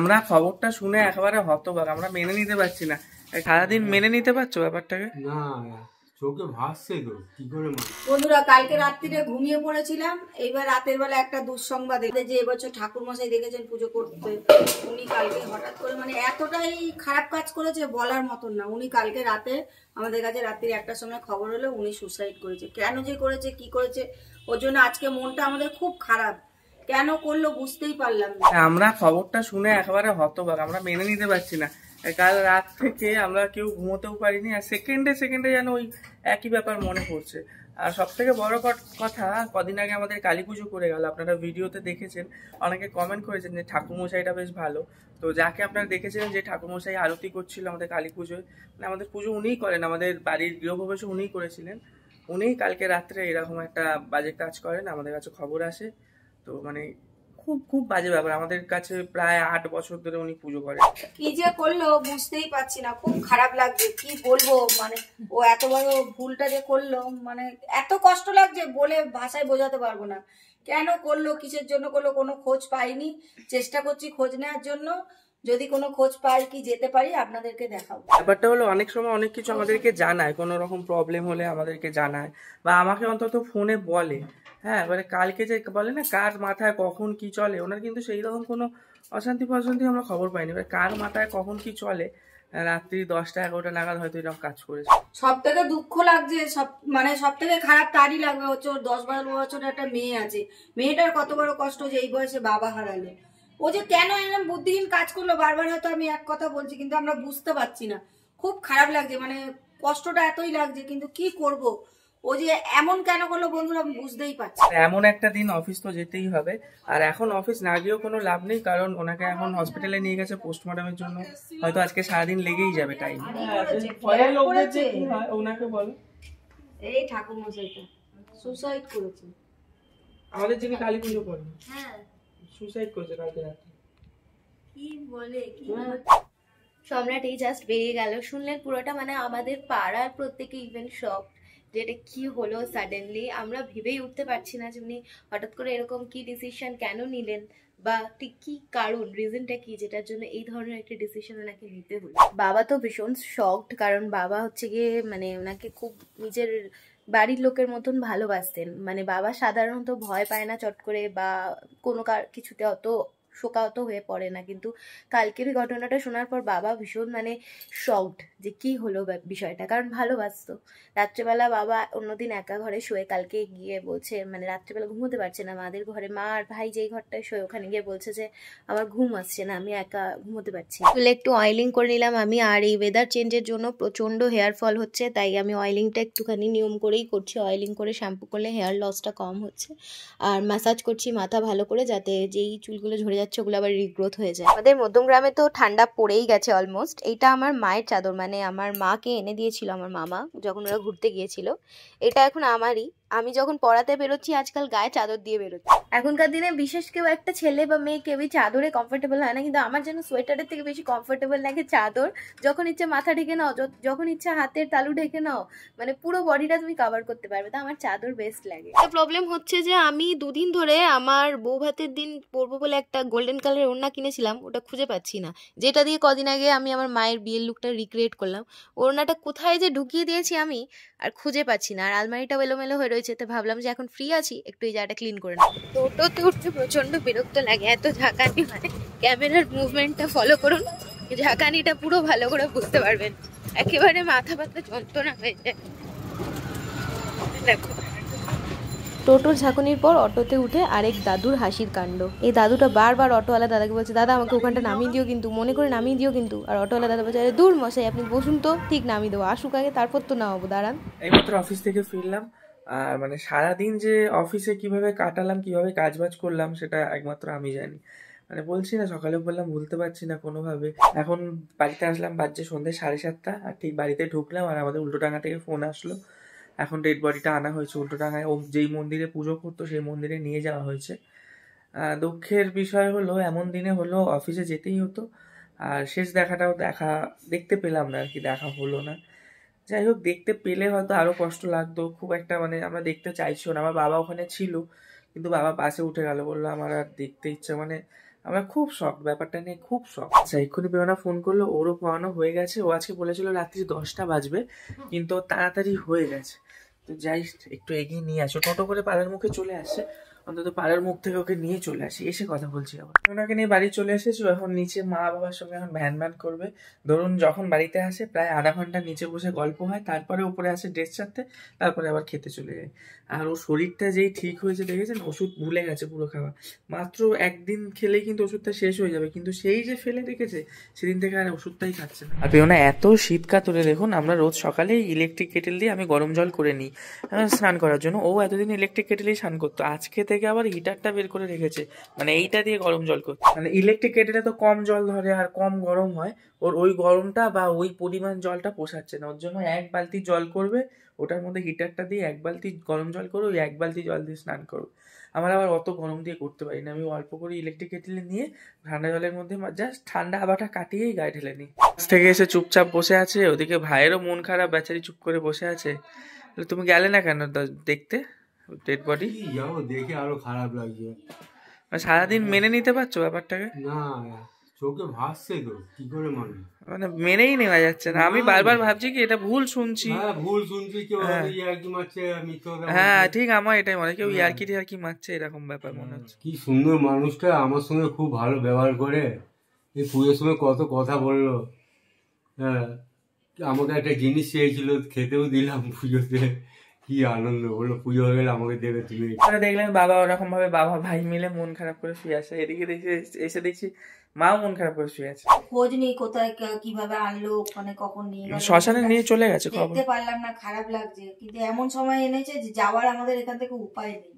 আমরা খবরটা শুনে একেবারে হতবাক, আমরা মেনে নিতে পারছি না। সারাদিন মেনে নিতে পারছো ব্যাপারটাকে? না, চোখে ভাসছে তো কি করে। বন্ধুরা, কালকে রাত্রিরে ঘুমিয়ে পড়েছিলাম। এইবার রাতের বেলা একটা দুঃসংবাদ, যে এবছর ঠাকুর মশাই দেখেছেন পুজো করতে, উনি কালকে হঠাৎ করে মানে এতটাই খারাপ কাজ করেছে বলার মতন না। উনি কালকে রাতে আমাদের কাছে রাত্রির 1টার সময় খবর হলো উনি সুসাইড করেছে। কেন যে করেছে, কি করেছে, ওর জন্য আজকে মনটা আমাদের খুব খারাপ। কেন করলো বুঝতেই পারলাম না। আমরা খবরটা শুনে একেবারে হতবাক, আমরা মেনে নিতে পারছি না। কাল রাত থেকে আমরা কেউ ঘুমোতেও পারিনি, আর সেকেন্ডে সেকেন্ডে যেন ওই একই ব্যাপার মনে পড়ছে। আর সব থেকে বড় কথা, কদিন আগে আমাদের কালী পুজো করে গেল, আপনারা ভিডিওতে দেখেছেন, অনেকে কমেন্ট করেছেন যে ঠাকুরমশাইটা বেশ ভালো। তো যাকে আপনারা দেখেছিলেন যে ঠাকুরমশাই আরতি করছিল আমাদের কালী পুজোয়, মানে আমাদের পুজো উনিই করেন, আমাদের বাড়ির গৃহপ্রবেশও উনিই করেছিলেন। উনিই কালকে রাত্রে এরকম একটা বাজে কাজ করেন, আমাদের কাছে খবর আসে। তো মানে খুব খুব বাজে ব্যাপার, আমাদের কাছে প্রায় 8 বছর ধরে উনি পুজো করেন। কি যে করলো বুঝতেই পারছি না, খুব খারাপ লাগছে। কি বলবো, মানে ও এত বড় ভুলটা যে করলো, মানে এত কষ্ট লাগছে বলে ভাষায় বোঝাতে পারবো না। কেন করলো, কিসের জন্য করলো, কোনো খোঁজ পাইনি। চেষ্টা করছি খোঁজ নেওয়ার জন্য, যদি কোনো খোঁজ পাই কি যেতে পারি আপনাদেরকে দেখাবো। ব্যাপারটা হলো অনেক সময় অনেক কিছু আমাদেরকে জানায়, কোনো রকম প্রবলেম হলে আমাদেরকে জানায়, বা আমাকে অন্তত ফোনে বলে। হ্যাঁ, এবারে কালকে যে বলে না কার মাথায় কখন কি চলে, ওনার কিন্তু সেই রকম কোনো অশান্তি ফশান্তি আমরা খবর পাইনি। এবার কার মাথায় কখন কি চলে, রাত্রি 10টা 11টা নাগাদ হয়তো এরকম কাজ করেছে। সব থেকে দুঃখ লাগছে, সব থেকে খারাপ তারই লাগবে হচ্ছে ওর 10-12 বছর একটা মেয়ে আছে। মেয়েটার কত বড় কষ্ট যে এই বয়সে বাবা হারালো। ও যে কেন এরকম বুদ্ধিহীন কাজ করলো, বারবার হয়তো আমি এক কথা বলছি কিন্তু আমরা বুঝতে পারছি না। খুব খারাপ লাগছে, মানে কষ্টটা এতই লাগছে, কিন্তু কি করব, ও যে এমন কেন করলো বন্ধুরা আমি বুঝতেই পারছি। এমন একটা দিন অফিস তো যেতেই হবে, আর এখন অফিস না গিয়েও কোনো লাভ নেই, কারণ ওনাকে এখন হসপিটালে নিয়ে গেছে পোস্টমর্টমের জন্য। হয়তো আজকে সারাদিন লেগেই যাবে টাইম। ওনাকে বলো, এই ঠাকুর মশাইটা সুসাইড করেছে। আমাদের যিনি কালী পুজো করেন, হ্যাঁ, সুসাইড করেছে কালকে রাতে। কি বলে কি সম্রাট এই জাস্ট বেরিয়ে গেল, শুনলেন পুরোটা। মানে আমাদের পাড়ার প্রত্যেকে ইভেন শক, যে এটা কি হলো সাডেনলি। আমরা ভেবেই উঠতে পারছি না যে উনি হঠাৎ করে এরকম কি ডিসিশন কেন নিলেন, বা ঠিক কি কারণ, রিজনটা কি যেটার জন্য এই ধরনের একটা ডিসিশন ওনাকে নিতে হলো। বাবা তো ভীষণ শকড, কারণ বাবা হচ্ছে গিয়ে মানে ওনাকে খুব নিজের বাড়ির লোকের মতন ভালোবাসতেন। মানে বাবা সাধারণত ভয় পায় না চট করে, বা কোনো কিছুতে অত শোকাহত হয়ে পড়ে না, কিন্তু কালকের ঘটনাটা শোনার পর বাবা ভীষণ মানে শকড যে কি হলো বিষয়টা, কারণ ভালোবাসতো। রাত্রেবেলা বাবা অন্যদিন একা ঘরে শোয়ে, কালকে গিয়ে বলছে মানে রাত্রেবেলা ঘুমোতে পারছে না মাদের ঘরে, মা আর ভাই যেই ঘরটায় শোয়ে ওখানে গিয়ে বলছে যে আমার ঘুম আসছে না, আমি একা ঘুমোতে পারছি না। চুলে একটু অয়েলিং করে নিলাম আমি, আর এই ওয়েদার চেঞ্জের জন্য প্রচন্ড হেয়ার ফল হচ্ছে, তাই আমি অয়েলিংটা একটুখানি নিয়ম করেই করছি। অয়েলিং করে শ্যাম্পু করলে হেয়ার লসটা কম হচ্ছে, আর ম্যাসাজ করছি মাথা ভালো করে, যাতে যেই চুলগুলো ঝরে যাচ্ছে ওগুলো আবার রিগ্রোথ হয়ে যায়। আমাদের মধ্যমগ্রামে তো ঠান্ডা পড়েই গেছে অলমোস্ট। এইটা আমার মায়ের চাদর, মানে আমার মাকে এনে দিয়েছিল আমার মামা যখন ওরা ঘুরতে গিয়েছিল। এটা এখন আমারই। আমি যখন পড়াতে বেরোচ্ছি আজকাল গায়ে চাদর দিয়ে বেরোচ্ছি। এখনকার দিনে বিশেষ কেউ একটা ছেলে বা মেয়ে কেউই চাদরে কমফোর্টেবল হয় না, কিন্তু আমার যেন সোয়েটারের থেকে বেশি কমফোর্টেবল লাগে চাদর। যখন ইচ্ছে মাথা ঢেকে নাও, যখন ইচ্ছে হাতের তালু ঢেকে নাও, মানে পুরো বডিটা তুমি কভার করতে পারবে। তো আমার চাদর বেস্ট লাগে। তো প্রবলেম হচ্ছে যে আমি দুদিন ধরে আমার বউ ভাতের দিন পরবো বলে একটা গোল্ডেন কালারের ওড়না কিনেছিলাম, ওটা খুঁজে পাচ্ছি না, যেটা দিয়ে কদিন আগে আমি আমার মায়ের বিয়ের লুকটা রিক্রিয়েট করলাম। ওড়নাটা কোথায় যে ঢুকিয়ে দিয়েছি আমি আর খুঁজে পাচ্ছি না, আর আলমারিটাও এলোমেলো হয়ে রয়েছে। তো ভাবলাম যে এখন ফ্রি আছি, একটু এই জায়গাটা ক্লিন করে নেব। টোটোতে উঠতে প্রচন্ড বিরক্ত লাগে, এত ঝাঁকানি, মানে ক্যামেরার মুভমেন্টটা ফলো করুন, ঝাঁকানিটা পুরো ভালো করে বুঝতে পারবেন। একেবারে মাথা ব্যথা যন্ত্রণা হয়ে যায়। দেখো টোটোর ঝাঁকুনির পর অটোতে উঠে আরেক দাদুর হাসির কাণ্ড। এই দাদুটা বারবার অটোওয়ালা দাদাকে বলছে, দাদা আমাকে ওখানটা নামিয়ে দিও কিন্তু, মনে করে নামিয়ে দিও কিন্তু। আর অটোওয়ালা দাদা বলছে, আরে দূর মশাই আপনি বসুন তো, ঠিক নামিয়ে দেবো, আসুক আগে তারপর তো নামাবো, দাঁড়ান। এইমাত্র অফিস থেকে ফিরলাম, আর মানে সারাদিন যে অফিসে কিভাবে কাটালাম, কিভাবে কাজবাজ করলাম সেটা একমাত্র আমি জানি। মানে বলছি না, সকালে বললাম ভুলতে পারছি না কোনোভাবে। এখন বাড়িতে আসলাম, বাজছে সন্ধ্যে 7:30, আর ঠিক বাড়িতে ঢুকলাম আর আমাদের উল্টোডাঙ্গা থেকে ফোন আসলো, এখন ডেড বডিটা আনা হয়েছে উল্টোডাঙ্গায়। ও যেই মন্দিরে পুজো করতো সেই মন্দিরে নিয়ে যাওয়া হয়েছে। দুঃখের বিষয় হলো এমন দিনে হলো অফিসে যেতেই হতো, আর শেষ দেখাটাও দেখতে পেলাম না আর কি, দেখা হলো না। যাই হোক, দেখতে পেলে হয়তো আরো কষ্ট লাগতো খুব একটা, মানে আমরা দেখতে চাইছিও না। আমার বাবা ওখানে ছিল, কিন্তু বাবা পাশে উঠে গেল, বললো আমার আর দেখতে ইচ্ছা, মানে আমরা খুব শখ, ব্যাপারটা নিয়ে খুব শখ। আচ্ছা, এক্ষুনি পেওনা ফোন করলো, ওরও পড়ানো হয়ে গেছে। ও আজকে বলেছিল রাত্রি 10টা বাজবে, কিন্তু তাড়াতাড়ি হয়ে গেছে। তো যাই একটু এগিয়ে নিয়ে আসো, টোটো করে পাড়ার মুখে চলে আসছে, অন্তত পাড়ার মুখ থেকে ওকে নিয়ে চলে আসি, এসে কথা বলছি। আবার ওনাকে নিয়ে বাড়ি চলে এসেছো, এখন নিচে মা বাবার সঙ্গে এখন ভ্যান ভ্যান করবে। ধরুন যখন বাড়িতে আসে প্রায় আধা ঘন্টা নিচে বসে গল্প হয়, তারপরে উপরে আসে ড্রেস ছাড়তে, তারপরে আবার খেতে চলে যায়। আর ওর শরীরটা যেই ঠিক হয়েছে দেখেছেন, ওষুধ ভুলে গেছে পুরো খাওয়া। মাত্র একদিন খেলেই কিন্তু ওষুধটা শেষ হয়ে যাবে, কিন্তু সেই যে ফেলে রেখেছে সেদিন থেকে আর ওষুধটাই খাচ্ছে না। আর পেওনা এত শীত কাতরে, দেখুন আমরা রোজ সকালে ইলেকট্রিক কেটেল দিয়ে আমি গরম জল করে নিই স্নান করার জন্য। ও এতদিন ইলেকট্রিক কেটেলেই স্নান করতো, আজকে থেকে আবার হিটারটা বের করে রেখেছে, মানে এইটা দিয়ে গরম জল করতো। মানে ইলেকট্রিক কেটেলে তো কম জল ধরে আর কম গরম হয়, ওর ওই গরমটা বা ওই পরিমাণ জলটা পোষাচ্ছে না। ওর জন্য 1 বালতি জল করবে, ওটার মধ্যে হিটারটা দিয়ে 1 বালতি গরম জল করে ওই 1 বালতি জল দিয়ে স্নান করবে। আমার আবার অত গরম দিয়ে করতে পারি না, আমি অল্প করে ইলেকট্রিক কেটেলে নিয়ে ঠান্ডা জলের মধ্যে জাস্ট ঠান্ডা হাওয়াটা কাটিয়েই গায়ে ঢেলে নিই। থেকে এসে চুপচাপ বসে আছে, ওদিকে ভাইয়েরও মন খারাপ, বেচারি চুপ করে বসে আছে। তুমি গেলে না কেন দেখতে ডেড বডি? কি যাবো, দেখে আরো খারাপ লাগছে। সারাদিন মেনে নিতে পারছো ব্যাপারটাকে? না, চোখে ভাসছে তো, কি করে মানে? মানে মেনেই নেওয়া যাচ্ছে না। আমি বারবার ভাবছি কি এটা ভুল শুনছি। হ্যাঁ, ভুল শুনছি, কেউ ইয়ার্কি মারছে, হ্যাঁ ঠিক, আমার এটাই মনে হয় কেউ ইয়ার্কি টিয়ার্কি মারছে, এরকম ব্যাপার মনে হচ্ছে। কি সুন্দর মানুষটা, আমার সঙ্গে খুব ভালো ব্যবহার করে, এই পুজোর সময় কত কথা বললো। হ্যাঁ, আমাকে একটা জিনিস চেয়েছিল, খেতেও দিলাম পুজোতে, কি আনন্দ হলো। পুজো হয়ে গেলে আমাকে দেবে তুমি। দেখলেন বাবা ওরকম ভাবে বাবা ভাই মিলে মন খারাপ করে শুয়ে আছে, এদিকে এসে দেখছি মাও মন খারাপ করে শুয়ে আছে। খোঁজ নেই কোথায় কিভাবে আনলো, ওখানে কখন নিয়ে গেল, শ্মশানে নিয়ে চলে গেছে খবর। দেখতে পারলাম না, খারাপ লাগছে। কিন্তু এমন সময় এনেছে যে যাওয়ার আমাদের এখান থেকে উপায় নেই।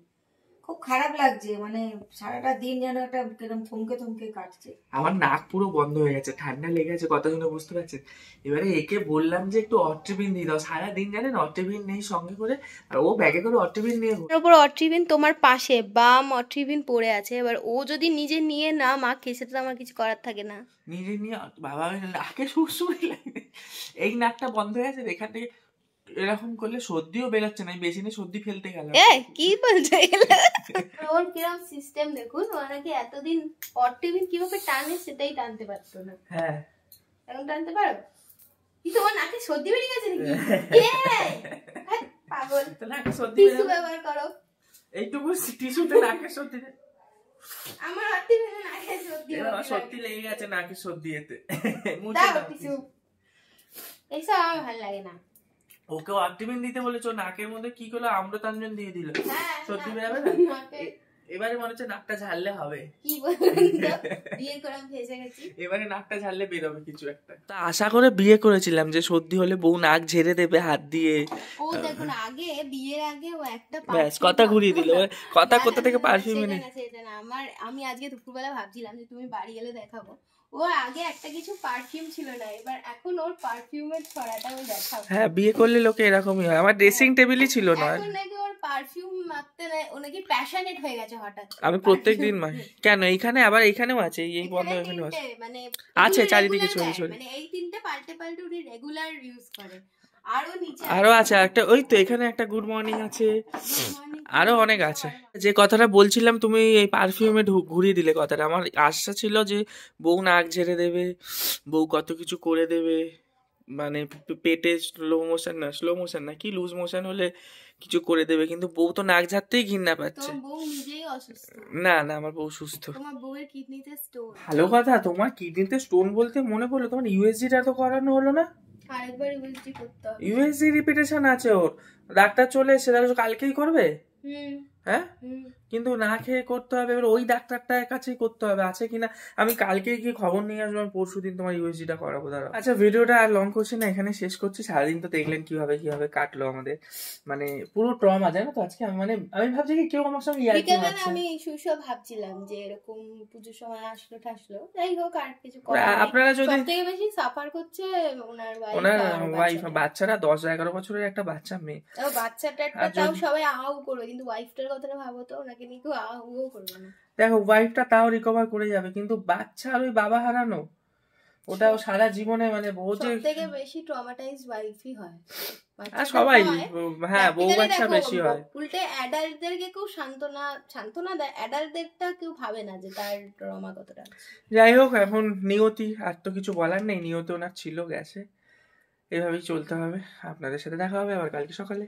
খুব খারাপ লাগছে, মানে সারাটা দিন যেন একটা কিরকম থমকে থমকে কাটছে। আমার নাক পুরো বন্ধ হয়ে গেছে, ঠান্ডা লেগে গেছে, কথা শুনে বুঝতে পারছেন। এবারে একে বললাম যে একটু অট্রিবিন দিয়ে দাও, সারাদিন জানেন অট্রিবিন নেই সঙ্গে করে, আর ও ব্যাগে করে অট্রিবিন নিয়ে তার উপর অট্রিবিন তোমার পাশে বাম অট্রিবিন পড়ে আছে, এবার ও যদি নিজে নিয়ে না মাখে সেটা তো আমার কিছু করার থাকে না। নিজে নিয়ে বাবা নাকে সুরসুরি লাগে, এই নাকটা বন্ধ হয়ে গেছে, এখান থেকে এরকম করলে সর্দিও বেরোচ্ছে না, বেশি নিয়ে সর্দি ফেলতে গেল। কি বলছো এগুলো? ওর কিরকম সিস্টেম দেখুন, ওনাকে এতদিন অট্রিবিন কিভাবে টানে সেটাই টানতে পারতো না, হ্যাঁ এখন টানতে পারো। কি তোমার নাকে সর্দি বেরিয়ে গেছে নাকি? পাগল, নাকে সর্দি টিস্যু ব্যবহার করো। এইটুকু টিস্যুতে নাকে সর্দি, আমার অট্রিবিন নাকে সর্দি সত্যি লেগে গেছে নাকে সর্দি এতে। দাও টিস্যু, এইসব আমার ভালো লাগে না। ওকে অট্রিবিন দিতে বলেছো, নাকের মধ্যে কি করলো, আম্রতাঞ্জন দিয়ে দিল, সত্যি বেরোবে না। এবারে মনে হচ্ছে নাকটা ঝাড়লে হবে। কি বলবেন তো, বিয়ে করে আমি ফেসে গেছি, এবারে নাকটা ঝাড়লে বেরোবে কিছু একটা। তা আশা করে বিয়ে করেছিলাম যে সর্দি হলে বউ নাক ঝেড়ে দেবে হাত দিয়ে। ও দেখুন আগে বিয়ের আগে ও একটা ব্যাস কথা ঘুরিয়ে দিল, কথা কোথা থেকে পারফিউম এনে। সেটা না, আমি আজকে দুপুরবেলা ভাবছিলাম যে তুমি বাড়ি গেলে দেখাবো। ও আগে একটা কিছু পারফিউম ছিল না, এবার এখন ওর পারফিউমের ছড়াটা আমি দেখাবো। হ্যাঁ, বিয়ে করলে লোকে এরকমই হয়। আমার ড্রেসিং টেবিলই ছিল না। এখন নাকি ওর পারফিউম মাখতে নেয়, ও নাকি প্যাশনেট হয়ে গেছে হঠাৎ। আমি প্রত্যেকদিন কেন এইখানে, আবার এইখানেও আছে, এই বন্ধ এখানেও আছে, মানে আছে চারিদিকে ছড়ি ছড়ি। মানে এই তিনটে পাল্টে পাল্টে উনি রেগুলার ইউজ করে। আরো নিচে আরো আছে একটা, ওই তো এখানে একটা গুড মর্নিং আছে, আরো অনেক আছে। যে কথাটা বলছিলাম তুমি এই পারফিউমে ঘুরিয়ে দিলে কথাটা। আমার আশা ছিল যে বউ নাক ঝেড়ে দেবে, বউ কত কিছু করে দেবে, মানে পেটে স্লো মোশন না কি লুজ মোশন হলে কিছু করে দেবে, কিন্তু বউ তো নাক ঝাড়তেই ঘৃণা পাচ্ছে। বউ নিজেই অসুস্থ। না না, আমার বউ সুস্থ। তোমার বউয়ের কিডনিতে স্টোন। ভালো কথা, তোমার কিডনিতে স্টোন বলতে মনে পড়লো, তোমার ইউএসজিটা তো করানো হলো না? আরেকবার ইউএসজি করতে হবে। ইউএসজি রিপিটেশন আছে ওর, ডাক্তার চলে এসে তাহলে কালকেই করবে। হ্যাঁ, কিন্তু না খেয়ে করতে হবে, এবার ওই ডাক্তারটার কাছেই করতে হবে আছে কিনা। আমি কালকে গিয়ে খবর নিয়ে আসবো, আমি পরশু দিন তোমার ইউএসজিটা করাবো। দাঁড়াও, আচ্ছা ভিডিওটা আর লং করছি না, এখানে শেষ করছি। সারাদিন তো দেখলেন কিভাবে কিভাবে কাটলো আমাদের, মানে পুরো ট্রমা জানো তো আজকে। আমি ভাবছি কি কেউ আমার সঙ্গে ইয়ার্কি মারছে। আমি সুসব ভাবছিলাম যে এরকম পুজোর সময় আসলো ঠাসলো, যাই হোক আর কিছু আপনারা যদি সবথেকে বেশি সাফার করছে ওনার ওয়াইফ, বাচ্চারা 10-11 বছরের একটা বাচ্চা মেয়ে, বাচ্চাটা তাও সবাই আউ করবে, কিন্তু ওয়াইফটার কথাটা ভাবো তো, ওনাকে নিয়ে কেউ আউও করবে না। দেখো ওয়াইফটা তাও রিকভার করে যাবে, কিন্তু বাচ্চা আর ওই বাবা হারানো, ওটাও সারা জীবনে মানে বউ যে সব থেকে বেশি ট্রমাটাইজ ওয়াইফই হয়। সবাই হ্যাঁ বউ Practically বাচ্চা দেখো, বেশি হয়। উল্টে অ্যাডাল্টদেরকে কেউ সান্ত্বনা দেয়, অ্যাডাল্টদেরটা কেউ ভাবে না যে তার ট্রমা কতটা। যাই হোক, এখন নিয়তি, আর তো কিছু বলার নেই, নিয়তি ওনার ছিল, গেছে, এভাবেই চলতে হবে। আপনাদের সাথে দেখা হবে আবার কালকে সকালে।